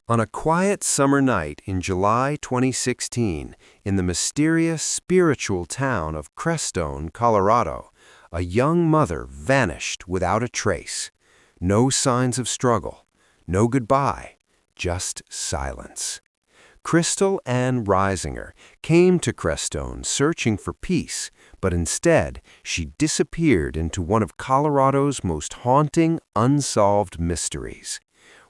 On a quiet summer night in July 2016, in the mysterious spiritual town of Crestone, Colorado, a young mother vanished without a trace. No signs of struggle, no goodbye, just silence. Kristal Anne Reisinger came to Crestone searching for peace, but instead she disappeared into one of Colorado's most haunting, unsolved mysteries.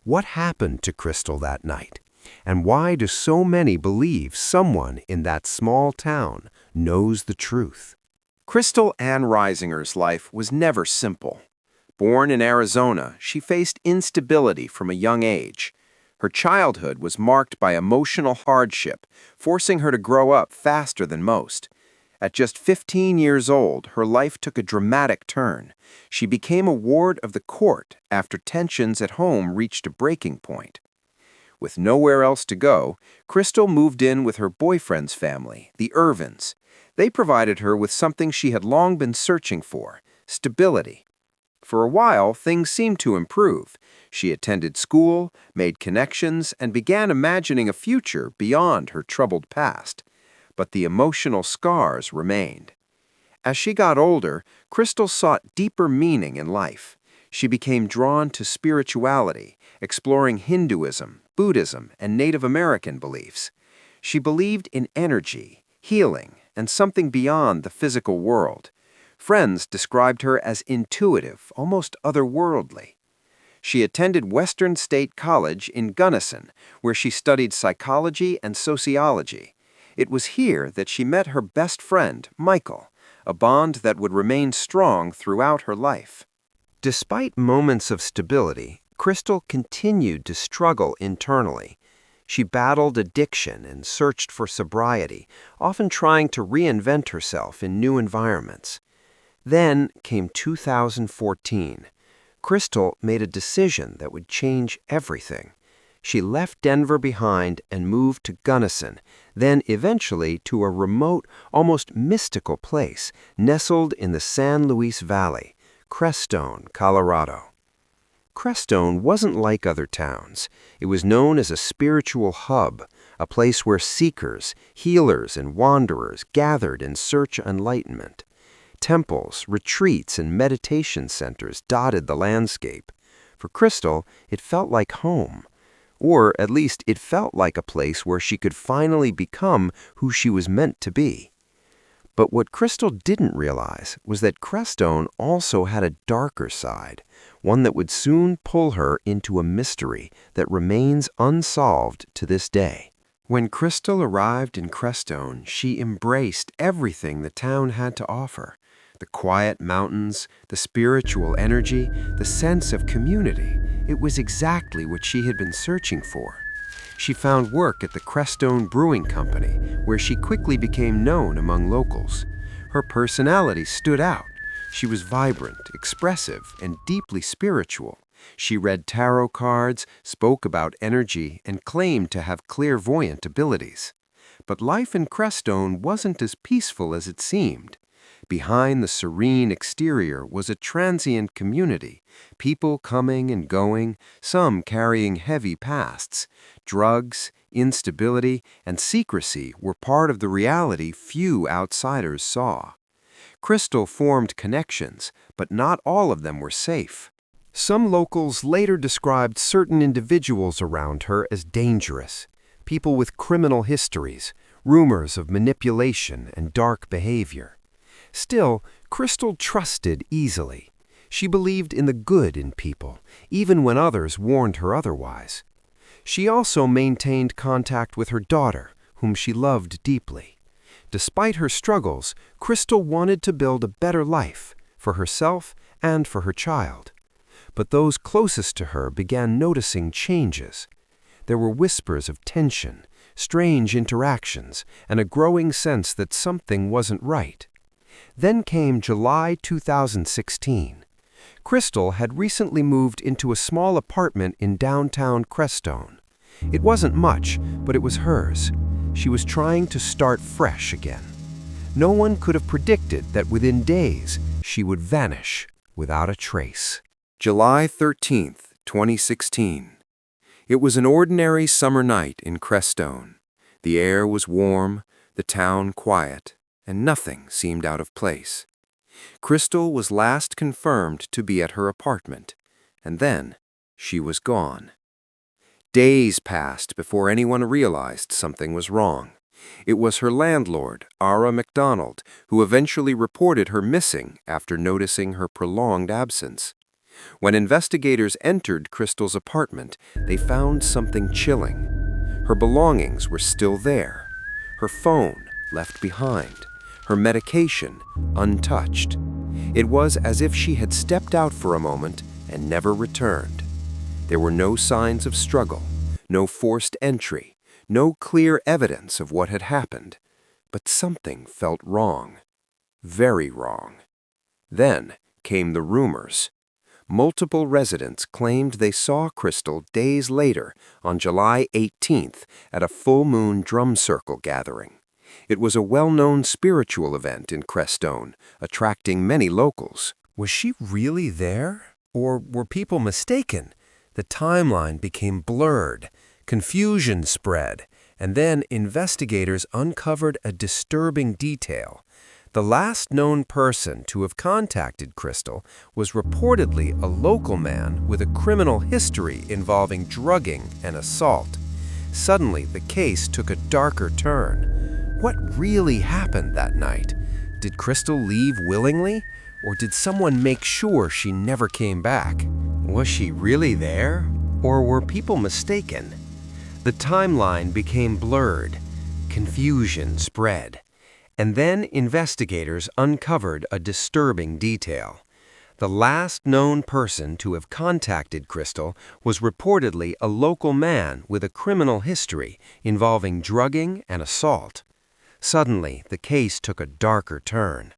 What happened to Kristal that night? And why do so many believe someone in that small town knows the truth? Kristal Anne Reisinger's life was never simple. Born in Arizona, she faced instability from a young age. Her childhood was marked by emotional hardship, forcing her to grow up faster than most. At just 15 years old, her life took a dramatic turn. She became a ward of the court after tensions at home reached a breaking point. With nowhere else to go, Kristal moved in with her boyfriend's family, the Irvins. They provided her with something she had long been searching for: stability. For a while, things seemed to improve. She attended school, made connections, and began imagining a future beyond her troubled past. But the emotional scars remained. As she got older, Kristal sought deeper meaning in life. She became drawn to spirituality, exploring Hinduism, Buddhism, and Native American beliefs. She believed in energy, healing, and something beyond the physical world. Friends described her as intuitive, almost otherworldly. She attended Western State College in Gunnison, where she studied psychology and sociology. It was here that she met her best friend, Michael, a bond that would remain strong throughout her life. Despite moments of stability, Kristal continued to struggle internally. She battled addiction and searched for sobriety, often trying to reinvent herself in new environments. Then came 2014. Kristal made a decision that would change everything. She left Denver behind and moved to Gunnison, then eventually to a remote, almost mystical place nestled in the San Luis Valley, Crestone, Colorado. Crestone wasn't like other towns. It was known as a spiritual hub, a place where seekers, healers, and wanderers gathered in search of enlightenment. Temples, retreats, and meditation centers dotted the landscape. For Kristal, it felt like home. Or at least it felt like a place where she could finally become who she was meant to be. But what Kristal didn't realize was that Crestone also had a darker side, one that would soon pull her into a mystery that remains unsolved to this day. When Kristal arrived in Crestone, she embraced everything the town had to offer: the quiet mountains, the spiritual energy, the sense of community. It was exactly what she had been searching for. She found work at the Crestone Brewing Company, where she quickly became known among locals. Her personality stood out. She was vibrant, expressive, and deeply spiritual. She read tarot cards, spoke about energy, and claimed to have clairvoyant abilities. But life in Crestone wasn't as peaceful as it seemed. Behind the serene exterior was a transient community, people coming and going, some carrying heavy pasts. Drugs, instability, and secrecy were part of the reality few outsiders saw. Kristal formed connections, but not all of them were safe. Some locals later described certain individuals around her as dangerous, people with criminal histories, rumors of manipulation and dark behavior. Still, Kristal trusted easily. She believed in the good in people, even when others warned her otherwise. She also maintained contact with her daughter, whom she loved deeply. Despite her struggles, Kristal wanted to build a better life for herself and for her child. But those closest to her began noticing changes. There were whispers of tension, strange interactions, and a growing sense that something wasn't right. Then came July 2016. Kristal had recently moved into a small apartment in downtown Crestone. It wasn't much, but it was hers. She was trying to start fresh again. No one could have predicted that within days she would vanish without a trace. July 13th, 2016. It was an ordinary summer night in Crestone. The air was warm, the town quiet, and nothing seemed out of place. Kristal was last confirmed to be at her apartment, and then she was gone. Days passed before anyone realized something was wrong. It was her landlord, Ara MacDonald, who eventually reported her missing after noticing her prolonged absence. When investigators entered Kristal's apartment, they found something chilling. Her belongings were still there, her phone left behind, her medication untouched. It was as if she had stepped out for a moment and never returned. There were no signs of struggle, no forced entry, no clear evidence of what had happened. But something felt wrong. Very wrong. Then came the rumors. Multiple residents claimed they saw Kristal days later, on July 18th, at a full-moon drum circle gathering. It was a well-known spiritual event in Crestone, attracting many locals. Was she really there? Or were people mistaken? The timeline became blurred, confusion spread, and then investigators uncovered a disturbing detail. The last known person to have contacted Kristal was reportedly a local man with a criminal history involving drugging and assault. Suddenly, the case took a darker turn. What really happened that night? Did Kristal leave willingly, or did someone make sure she never came back? Was she really there, or were people mistaken? The timeline became blurred. Confusion spread. And then investigators uncovered a disturbing detail. The last known person to have contacted Kristal was reportedly a local man with a criminal history involving drugging and assault. Suddenly, the case took a darker turn.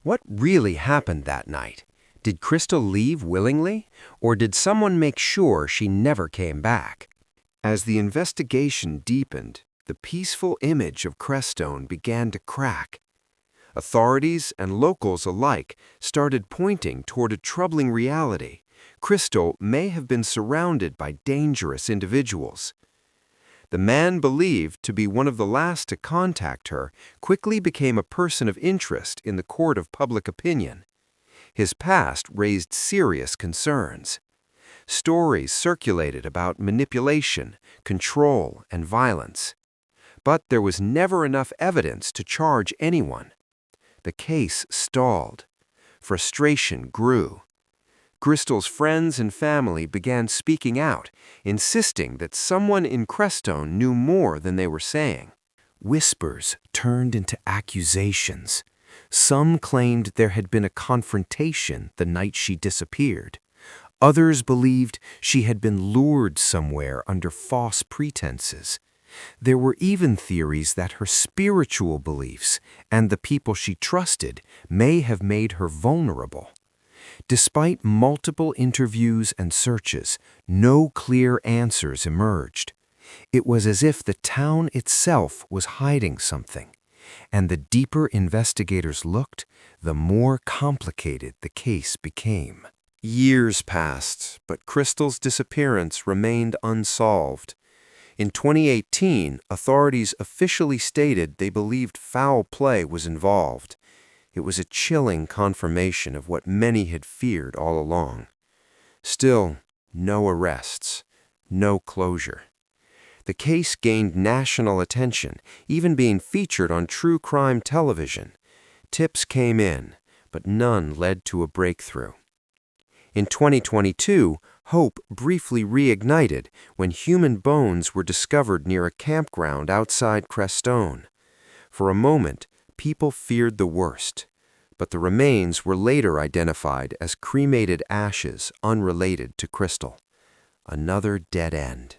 What really happened that night? Did Kristal leave willingly, or did someone make sure she never came back? As the investigation deepened, the peaceful image of Crestone began to crack. Authorities and locals alike started pointing toward a troubling reality. Kristal may have been surrounded by dangerous individuals. The man believed to be one of the last to contact her quickly became a person of interest in the court of public opinion. His past raised serious concerns. Stories circulated about manipulation, control, and violence. But there was never enough evidence to charge anyone. The case stalled. Frustration grew. Kristal's friends and family began speaking out, insisting that someone in Crestone knew more than they were saying. Whispers turned into accusations. Some claimed there had been a confrontation the night she disappeared. Others believed she had been lured somewhere under false pretenses. There were even theories that her spiritual beliefs and the people she trusted may have made her vulnerable. Despite multiple interviews and searches, no clear answers emerged. It was as if the town itself was hiding something, and the deeper investigators looked, the more complicated the case became. Years passed, but Kristal's disappearance remained unsolved. In 2018, authorities officially stated they believed foul play was involved. It was a chilling confirmation of what many had feared all along. Still, no arrests, no closure. The case gained national attention, even being featured on true crime television. Tips came in, but none led to a breakthrough. In 2022, hope briefly reignited when human bones were discovered near a campground outside Crestone. For a moment, people feared the worst, but the remains were later identified as cremated ashes unrelated to Kristal. Another dead end.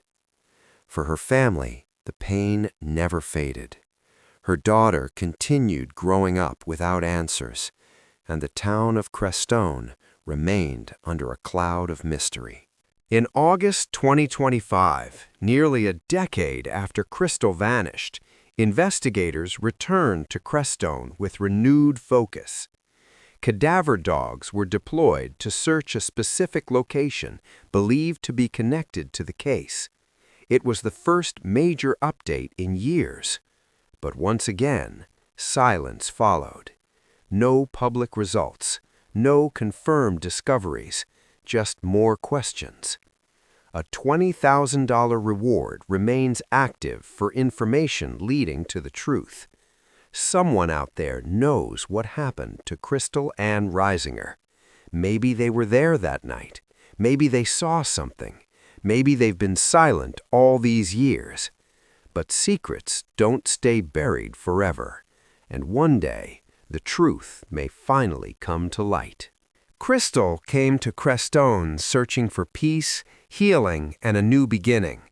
For her family, the pain never faded. Her daughter continued growing up without answers, and the town of Crestone remained under a cloud of mystery. In August 2025, nearly a decade after Kristal vanished, investigators returned to Crestone with renewed focus. Cadaver dogs were deployed to search a specific location believed to be connected to the case. It was the first major update in years. But once again, silence followed. No public results, no confirmed discoveries, just more questions. A $20,000 reward remains active for information leading to the truth. Someone out there knows what happened to Kristal Anne Reisinger. Maybe they were there that night. Maybe they saw something. Maybe they've been silent all these years. But secrets don't stay buried forever, and one day the truth may finally come to light. Kristal came to Crestone searching for peace, healing, and a new beginning.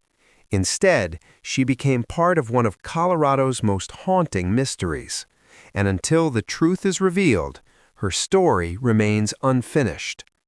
Instead, she became part of one of Colorado's most haunting mysteries. And until the truth is revealed, her story remains unfinished.